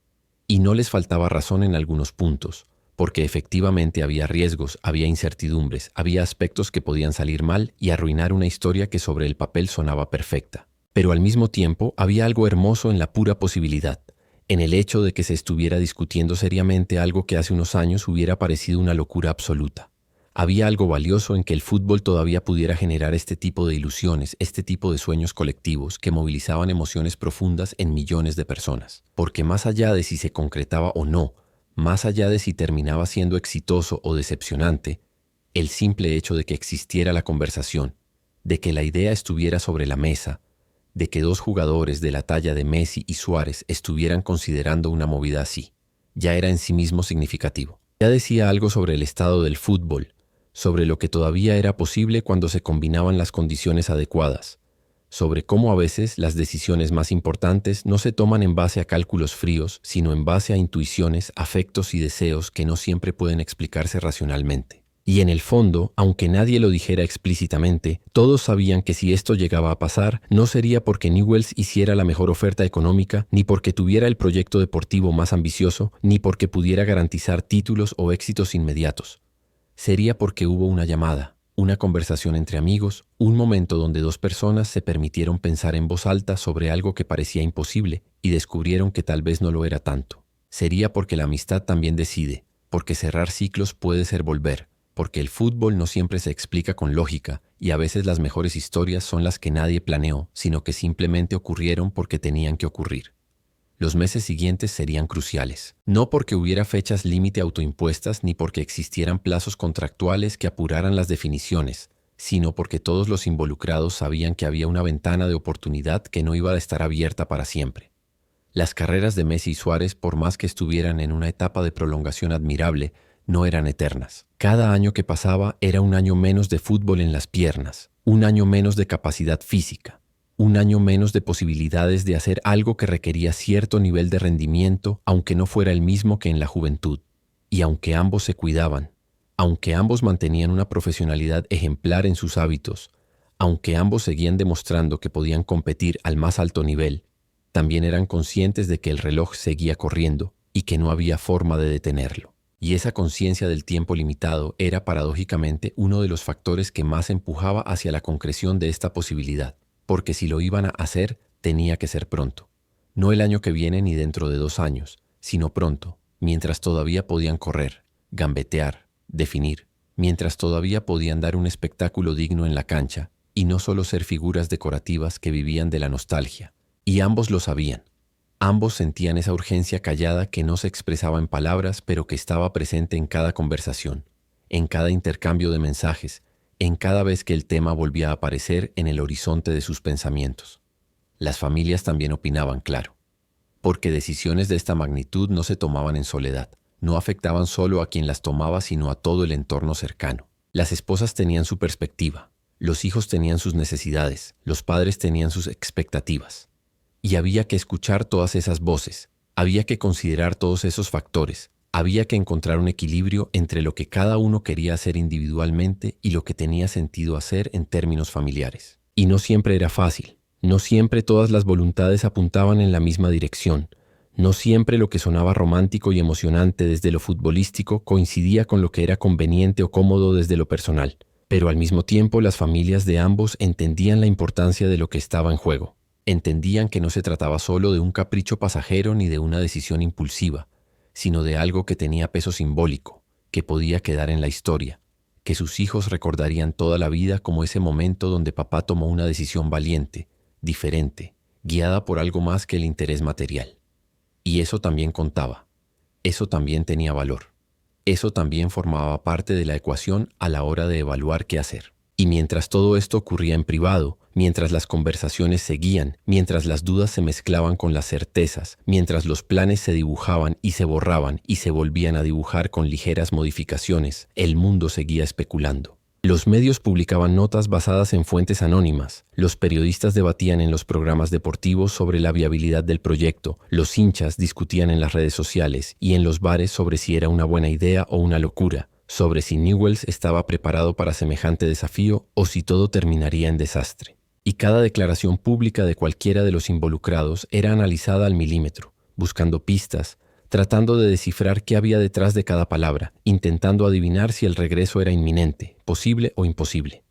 Y no les faltaba razón en algunos puntos, porque efectivamente había riesgos, había incertidumbres, había aspectos que podían salir mal y arruinar una historia que sobre el papel sonaba perfecta. Pero al mismo tiempo había algo hermoso en la pura posibilidad, en el hecho de que se estuviera discutiendo seriamente algo que hace unos años hubiera parecido una locura absoluta. Había algo valioso en que el fútbol todavía pudiera generar este tipo de ilusiones, este tipo de sueños colectivos que movilizaban emociones profundas en millones de personas. Porque más allá de si se concretaba o no, más allá de si terminaba siendo exitoso o decepcionante, el simple hecho de que existiera la conversación, de que la idea estuviera sobre la mesa, de que dos jugadores de la talla de Messi y Suárez estuvieran considerando una movida así, ya era en sí mismo significativo. Ya decía algo sobre el estado del fútbol, sobre lo que todavía era posible cuando se combinaban las condiciones adecuadas, sobre cómo a veces las decisiones más importantes no se toman en base a cálculos fríos, sino en base a intuiciones, afectos y deseos que no siempre pueden explicarse racionalmente. Y en el fondo, aunque nadie lo dijera explícitamente, todos sabían que si esto llegaba a pasar, no sería porque Newell's hiciera la mejor oferta económica, ni porque tuviera el proyecto deportivo más ambicioso, ni porque pudiera garantizar títulos o éxitos inmediatos. Sería porque hubo una llamada, una conversación entre amigos, un momento donde dos personas se permitieron pensar en voz alta sobre algo que parecía imposible y descubrieron que tal vez no lo era tanto. Sería porque la amistad también decide, porque cerrar ciclos puede ser volver, porque el fútbol no siempre se explica con lógica y a veces las mejores historias son las que nadie planeó, sino que simplemente ocurrieron porque tenían que ocurrir. Los meses siguientes serían cruciales, no porque hubiera fechas límite autoimpuestas ni porque existieran plazos contractuales que apuraran las definiciones, sino porque todos los involucrados sabían que había una ventana de oportunidad que no iba a estar abierta para siempre. Las carreras de Messi y Suárez, por más que estuvieran en una etapa de prolongación admirable, no eran eternas. Cada año que pasaba era un año menos de fútbol en las piernas, un año menos de capacidad física, un año menos de posibilidades de hacer algo que requería cierto nivel de rendimiento, aunque no fuera el mismo que en la juventud. Y aunque ambos se cuidaban, aunque ambos mantenían una profesionalidad ejemplar en sus hábitos, aunque ambos seguían demostrando que podían competir al más alto nivel, también eran conscientes de que el reloj seguía corriendo y que no había forma de detenerlo. Y esa conciencia del tiempo limitado era paradójicamente uno de los factores que más empujaba hacia la concreción de esta posibilidad. Porque si lo iban a hacer, tenía que ser pronto. No el año que viene ni dentro de 2 años, sino pronto, mientras todavía podían correr, gambetear, definir, mientras todavía podían dar un espectáculo digno en la cancha, y no solo ser figuras decorativas que vivían de la nostalgia. Y ambos lo sabían. Ambos sentían esa urgencia callada que no se expresaba en palabras, pero que estaba presente en cada conversación, en cada intercambio de mensajes, en cada vez que el tema volvía a aparecer en el horizonte de sus pensamientos. Las familias también opinaban, claro, porque decisiones de esta magnitud no se tomaban en soledad, no afectaban solo a quien las tomaba, sino a todo el entorno cercano. Las esposas tenían su perspectiva, los hijos tenían sus necesidades, los padres tenían sus expectativas. Y había que escuchar todas esas voces, había que considerar todos esos factores. Había que encontrar un equilibrio entre lo que cada uno quería hacer individualmente y lo que tenía sentido hacer en términos familiares. Y no siempre era fácil, no siempre todas las voluntades apuntaban en la misma dirección, no siempre lo que sonaba romántico y emocionante desde lo futbolístico coincidía con lo que era conveniente o cómodo desde lo personal, pero al mismo tiempo las familias de ambos entendían la importancia de lo que estaba en juego. Entendían que no se trataba solo de un capricho pasajero ni de una decisión impulsiva, sino de algo que tenía peso simbólico, que podía quedar en la historia, que sus hijos recordarían toda la vida como ese momento donde papá tomó una decisión valiente, diferente, guiada por algo más que el interés material. Y eso también contaba, eso también tenía valor, eso también formaba parte de la ecuación a la hora de evaluar qué hacer. Y mientras todo esto ocurría en privado, mientras las conversaciones seguían, mientras las dudas se mezclaban con las certezas, mientras los planes se dibujaban y se borraban y se volvían a dibujar con ligeras modificaciones, el mundo seguía especulando. Los medios publicaban notas basadas en fuentes anónimas, los periodistas debatían en los programas deportivos sobre la viabilidad del proyecto, los hinchas discutían en las redes sociales y en los bares sobre si era una buena idea o una locura, sobre si Newell's estaba preparado para semejante desafío o si todo terminaría en desastre. Y cada declaración pública de cualquiera de los involucrados era analizada al milímetro, buscando pistas, tratando de descifrar qué había detrás de cada palabra, intentando adivinar si el regreso era inminente, posible o imposible.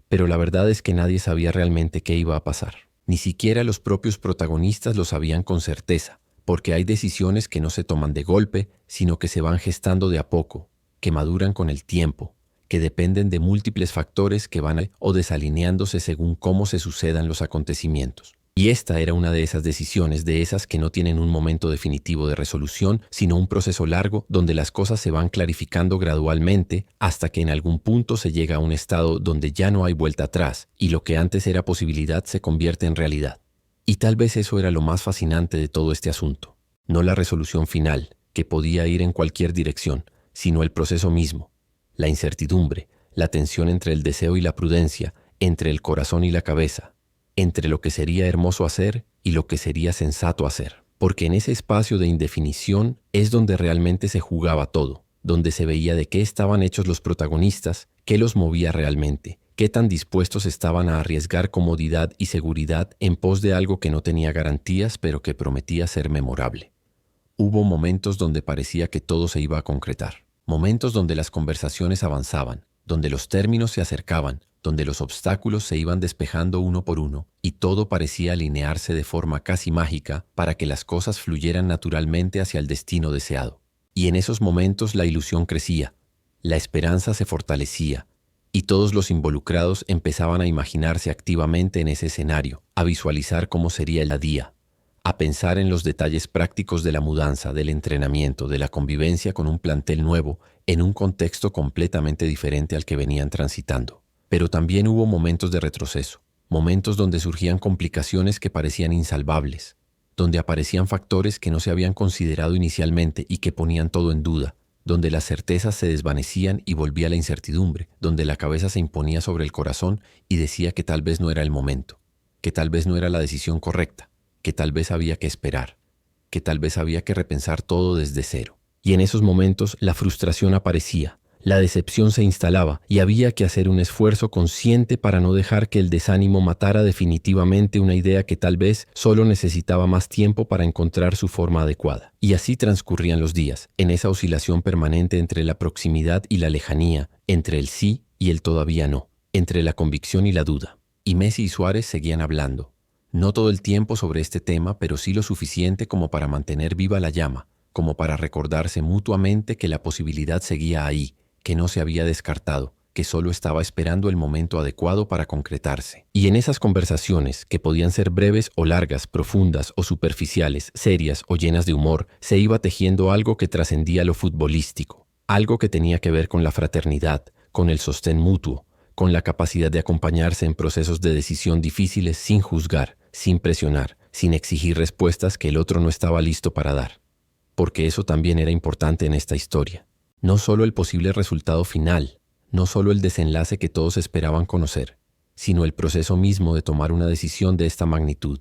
Pero la verdad es que nadie sabía realmente qué iba a pasar. Ni siquiera los propios protagonistas lo sabían con certeza, porque hay decisiones que no se toman de golpe, sino que se van gestando de a poco, que maduran con el tiempo, que dependen de múltiples factores que van o desalineándose según cómo se sucedan los acontecimientos. Y esta era una de esas decisiones, de esas que no tienen un momento definitivo de resolución, sino un proceso largo donde las cosas se van clarificando gradualmente hasta que en algún punto se llega a un estado donde ya no hay vuelta atrás y lo que antes era posibilidad se convierte en realidad. Y tal vez eso era lo más fascinante de todo este asunto. No la resolución final, que podía ir en cualquier dirección, sino el proceso mismo. La incertidumbre, la tensión entre el deseo y la prudencia, entre el corazón y la cabeza, entre lo que sería hermoso hacer y lo que sería sensato hacer. Porque en ese espacio de indefinición es donde realmente se jugaba todo, donde se veía de qué estaban hechos los protagonistas, qué los movía realmente, qué tan dispuestos estaban a arriesgar comodidad y seguridad en pos de algo que no tenía garantías pero que prometía ser memorable. Hubo momentos donde parecía que todo se iba a concretar, momentos donde las conversaciones avanzaban, donde los términos se acercaban, donde los obstáculos se iban despejando uno por uno y todo parecía alinearse de forma casi mágica para que las cosas fluyeran naturalmente hacia el destino deseado. Y en esos momentos la ilusión crecía, la esperanza se fortalecía y todos los involucrados empezaban a imaginarse activamente en ese escenario, a visualizar cómo sería el día, a pensar en los detalles prácticos de la mudanza, del entrenamiento, de la convivencia con un plantel nuevo en un contexto completamente diferente al que venían transitando. Pero también hubo momentos de retroceso, momentos donde surgían complicaciones que parecían insalvables, donde aparecían factores que no se habían considerado inicialmente y que ponían todo en duda, donde las certezas se desvanecían y volvía la incertidumbre, donde la cabeza se imponía sobre el corazón y decía que tal vez no era el momento, que tal vez no era la decisión correcta, que tal vez había que esperar, que tal vez había que repensar todo desde cero. Y en esos momentos la frustración aparecía, la decepción se instalaba y había que hacer un esfuerzo consciente para no dejar que el desánimo matara definitivamente una idea que tal vez solo necesitaba más tiempo para encontrar su forma adecuada. Y así transcurrían los días, en esa oscilación permanente entre la proximidad y la lejanía, entre el sí y el todavía no, entre la convicción y la duda. Y Messi y Suárez seguían hablando. No todo el tiempo sobre este tema, pero sí lo suficiente como para mantener viva la llama, como para recordarse mutuamente que la posibilidad seguía ahí, que no se había descartado, que solo estaba esperando el momento adecuado para concretarse. Y en esas conversaciones, que podían ser breves o largas, profundas o superficiales, serias o llenas de humor, se iba tejiendo algo que trascendía lo futbolístico, algo que tenía que ver con la fraternidad, con el sostén mutuo, con la capacidad de acompañarse en procesos de decisión difíciles sin juzgar, sin presionar, sin exigir respuestas que el otro no estaba listo para dar. Porque eso también era importante en esta historia. No solo el posible resultado final, no solo el desenlace que todos esperaban conocer, sino el proceso mismo de tomar una decisión de esta magnitud.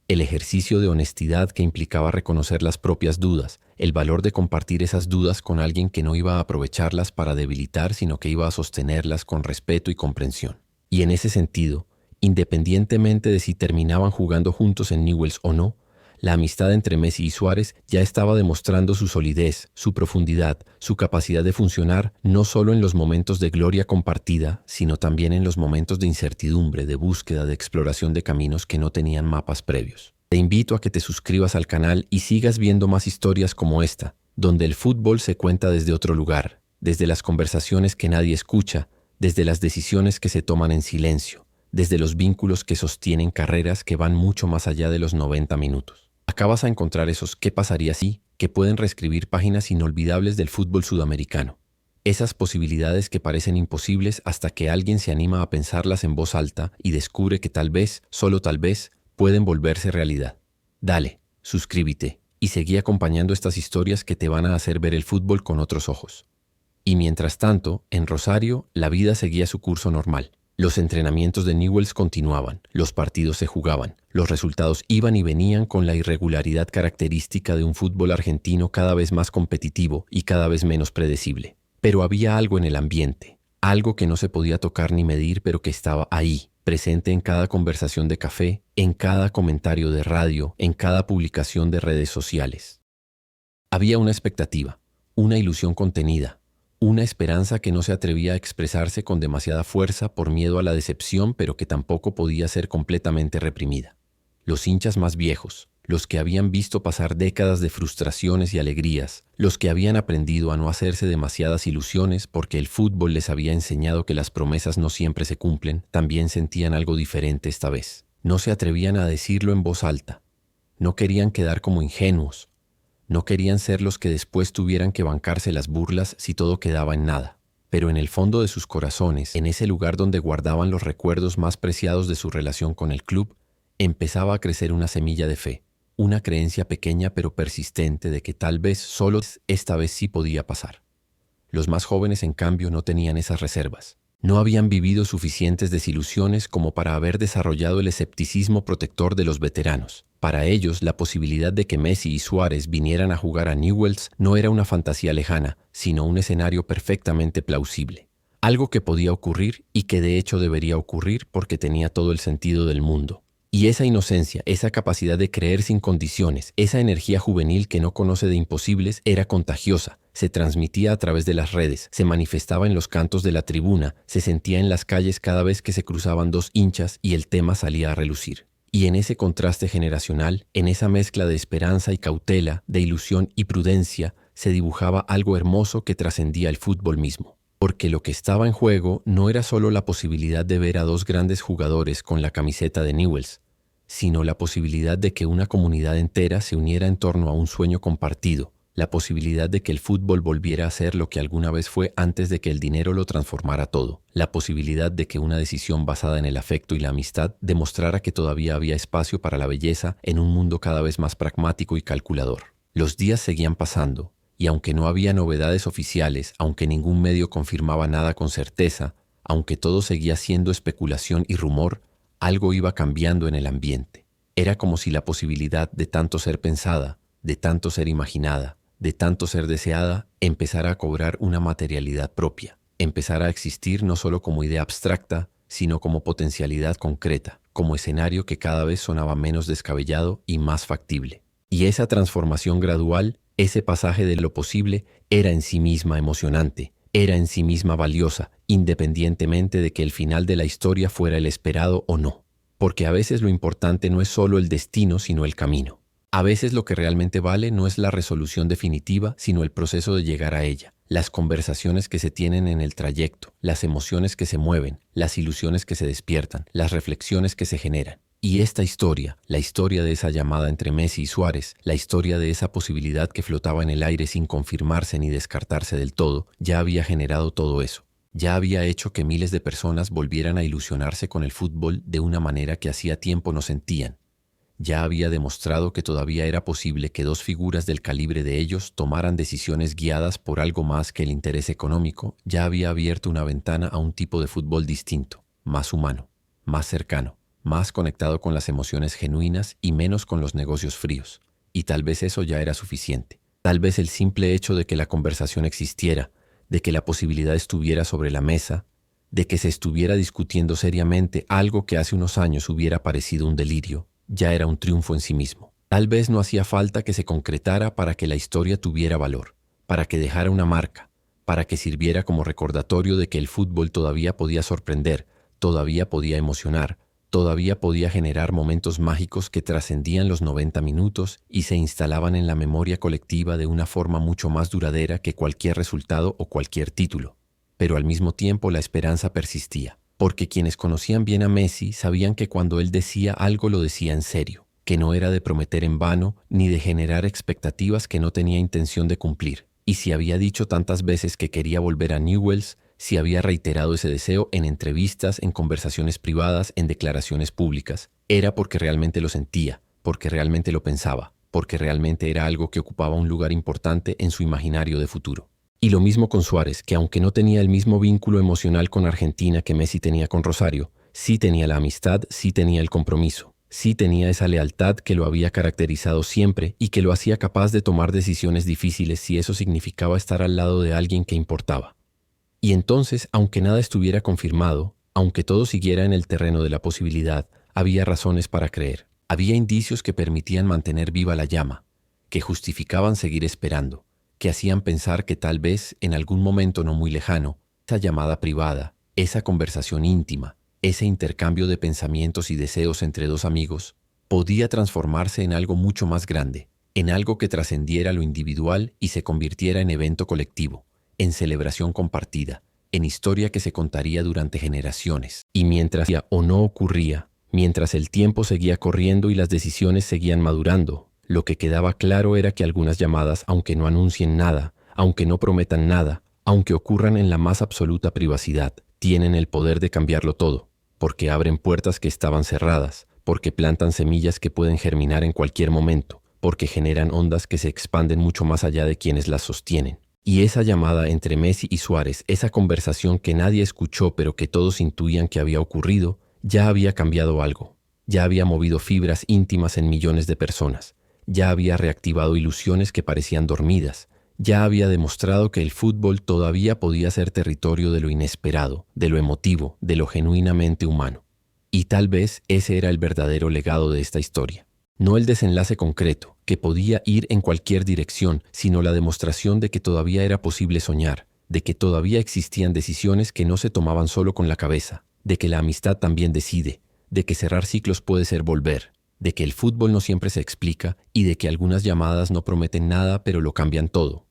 El ejercicio de honestidad que implicaba reconocer las propias dudas, el valor de compartir esas dudas con alguien que no iba a aprovecharlas para debilitar, sino que iba a sostenerlas con respeto y comprensión. Y en ese sentido, independientemente de si terminaban jugando juntos en Newell's o no, la amistad entre Messi y Suárez ya estaba demostrando su solidez, su profundidad, su capacidad de funcionar no solo en los momentos de gloria compartida, sino también en los momentos de incertidumbre, de búsqueda, de exploración de caminos que no tenían mapas previos. Te invito a que te suscribas al canal y sigas viendo más historias como esta, donde el fútbol se cuenta desde otro lugar, desde las conversaciones que nadie escucha, desde las decisiones que se toman en silencio, desde los vínculos que sostienen carreras que van mucho más allá de los 90 minutos. Acá vas a encontrar esos ¿qué pasaría si?, que pueden reescribir páginas inolvidables del fútbol sudamericano. Esas posibilidades que parecen imposibles hasta que alguien se anima a pensarlas en voz alta y descubre que tal vez, solo tal vez, pueden volverse realidad. Dale, suscríbete y seguí acompañando estas historias que te van a hacer ver el fútbol con otros ojos. Y mientras tanto, en Rosario, la vida seguía su curso normal. Los entrenamientos de Newell's continuaban, los partidos se jugaban, los resultados iban y venían con la irregularidad característica de un fútbol argentino cada vez más competitivo y cada vez menos predecible. Pero había algo en el ambiente, algo que no se podía tocar ni medir, pero que estaba ahí, presente en cada conversación de café, en cada comentario de radio, en cada publicación de redes sociales. Había una expectativa, una ilusión contenida, una esperanza que no se atrevía a expresarse con demasiada fuerza por miedo a la decepción, pero que tampoco podía ser completamente reprimida. Los hinchas más viejos, los que habían visto pasar décadas de frustraciones y alegrías, los que habían aprendido a no hacerse demasiadas ilusiones porque el fútbol les había enseñado que las promesas no siempre se cumplen, también sentían algo diferente esta vez. No se atrevían a decirlo en voz alta. No querían quedar como ingenuos. No querían ser los que después tuvieran que bancarse las burlas si todo quedaba en nada. Pero en el fondo de sus corazones, en ese lugar donde guardaban los recuerdos más preciados de su relación con el club, empezaba a crecer una semilla de fe, una creencia pequeña pero persistente de que tal vez solo esta vez sí podía pasar. Los más jóvenes, en cambio, no tenían esas reservas. No habían vivido suficientes desilusiones como para haber desarrollado el escepticismo protector de los veteranos. Para ellos, la posibilidad de que Messi y Suárez vinieran a jugar a Newell's no era una fantasía lejana, sino un escenario perfectamente plausible. Algo que podía ocurrir y que de hecho debería ocurrir porque tenía todo el sentido del mundo. Y esa inocencia, esa capacidad de creer sin condiciones, esa energía juvenil que no conoce de imposibles era contagiosa, se transmitía a través de las redes, se manifestaba en los cantos de la tribuna, se sentía en las calles cada vez que se cruzaban dos hinchas y el tema salía a relucir. Y en ese contraste generacional, en esa mezcla de esperanza y cautela, de ilusión y prudencia, se dibujaba algo hermoso que trascendía el fútbol mismo. Porque lo que estaba en juego no era solo la posibilidad de ver a dos grandes jugadores con la camiseta de Newell's, sino la posibilidad de que una comunidad entera se uniera en torno a un sueño compartido, la posibilidad de que el fútbol volviera a ser lo que alguna vez fue antes de que el dinero lo transformara todo, la posibilidad de que una decisión basada en el afecto y la amistad demostrara que todavía había espacio para la belleza en un mundo cada vez más pragmático y calculador. Los días seguían pasando, y aunque no había novedades oficiales, aunque ningún medio confirmaba nada con certeza, aunque todo seguía siendo especulación y rumor, algo iba cambiando en el ambiente. Era como si la posibilidad de tanto ser pensada, de tanto ser imaginada, de tanto ser deseada, empezara a cobrar una materialidad propia, empezara a existir no solo como idea abstracta, sino como potencialidad concreta, como escenario que cada vez sonaba menos descabellado y más factible. Y esa transformación gradual, ese pasaje de lo posible, era en sí misma emocionante, era en sí misma valiosa, independientemente de que el final de la historia fuera el esperado o no. Porque a veces lo importante no es solo el destino, sino el camino. A veces lo que realmente vale no es la resolución definitiva, sino el proceso de llegar a ella, las conversaciones que se tienen en el trayecto, las emociones que se mueven, las ilusiones que se despiertan, las reflexiones que se generan. Y esta historia, la historia de esa llamada entre Messi y Suárez, la historia de esa posibilidad que flotaba en el aire sin confirmarse ni descartarse del todo, ya había generado todo eso. Ya había hecho que miles de personas volvieran a ilusionarse con el fútbol de una manera que hacía tiempo no sentían. Ya había demostrado que todavía era posible que dos figuras del calibre de ellos tomaran decisiones guiadas por algo más que el interés económico. Ya había abierto una ventana a un tipo de fútbol distinto, más humano, más cercano, más conectado con las emociones genuinas y menos con los negocios fríos. Y tal vez eso ya era suficiente. Tal vez el simple hecho de que la conversación existiera, de que la posibilidad estuviera sobre la mesa, de que se estuviera discutiendo seriamente algo que hace unos años hubiera parecido un delirio, ya era un triunfo en sí mismo. Tal vez no hacía falta que se concretara para que la historia tuviera valor, para que dejara una marca, para que sirviera como recordatorio de que el fútbol todavía podía sorprender, todavía podía emocionar, todavía podía generar momentos mágicos que trascendían los 90 minutos y se instalaban en la memoria colectiva de una forma mucho más duradera que cualquier resultado o cualquier título. Pero al mismo tiempo la esperanza persistía, porque quienes conocían bien a Messi sabían que cuando él decía algo lo decía en serio, que no era de prometer en vano ni de generar expectativas que no tenía intención de cumplir, Y si había dicho tantas veces que quería volver a Newells, si había reiterado ese deseo en entrevistas, en conversaciones privadas, en declaraciones públicas, era porque realmente lo sentía, porque realmente lo pensaba, porque realmente era algo que ocupaba un lugar importante en su imaginario de futuro. Y lo mismo con Suárez, que aunque no tenía el mismo vínculo emocional con Argentina que Messi tenía con Rosario, sí tenía la amistad, sí tenía el compromiso, sí tenía esa lealtad que lo había caracterizado siempre y que lo hacía capaz de tomar decisiones difíciles si eso significaba estar al lado de alguien que importaba. Y entonces, aunque nada estuviera confirmado, aunque todo siguiera en el terreno de la posibilidad, había razones para creer. Había indicios que permitían mantener viva la llama, que justificaban seguir esperando, que hacían pensar que tal vez, en algún momento no muy lejano, esa llamada privada, esa conversación íntima, ese intercambio de pensamientos y deseos entre dos amigos, podía transformarse en algo mucho más grande, en algo que trascendiera lo individual y se convirtiera en evento colectivo, en celebración compartida, en historia que se contaría durante generaciones. Y mientras ya o no ocurría, mientras el tiempo seguía corriendo y las decisiones seguían madurando, lo que quedaba claro era que algunas llamadas, aunque no anuncien nada, aunque no prometan nada, aunque ocurran en la más absoluta privacidad, tienen el poder de cambiarlo todo, porque abren puertas que estaban cerradas, porque plantan semillas que pueden germinar en cualquier momento, porque generan ondas que se expanden mucho más allá de quienes las sostienen. Y esa llamada entre Messi y Suárez, esa conversación que nadie escuchó pero que todos intuían que había ocurrido, ya había cambiado algo. Ya había movido fibras íntimas en millones de personas. Ya había reactivado ilusiones que parecían dormidas. Ya había demostrado que el fútbol todavía podía ser territorio de lo inesperado, de lo emotivo, de lo genuinamente humano. Y tal vez ese era el verdadero legado de esta historia. No el desenlace concreto, que podía ir en cualquier dirección, sino la demostración de que todavía era posible soñar, de que todavía existían decisiones que no se tomaban solo con la cabeza, de que la amistad también decide, de que cerrar ciclos puede ser volver, de que el fútbol no siempre se explica y de que algunas llamadas no prometen nada pero lo cambian todo.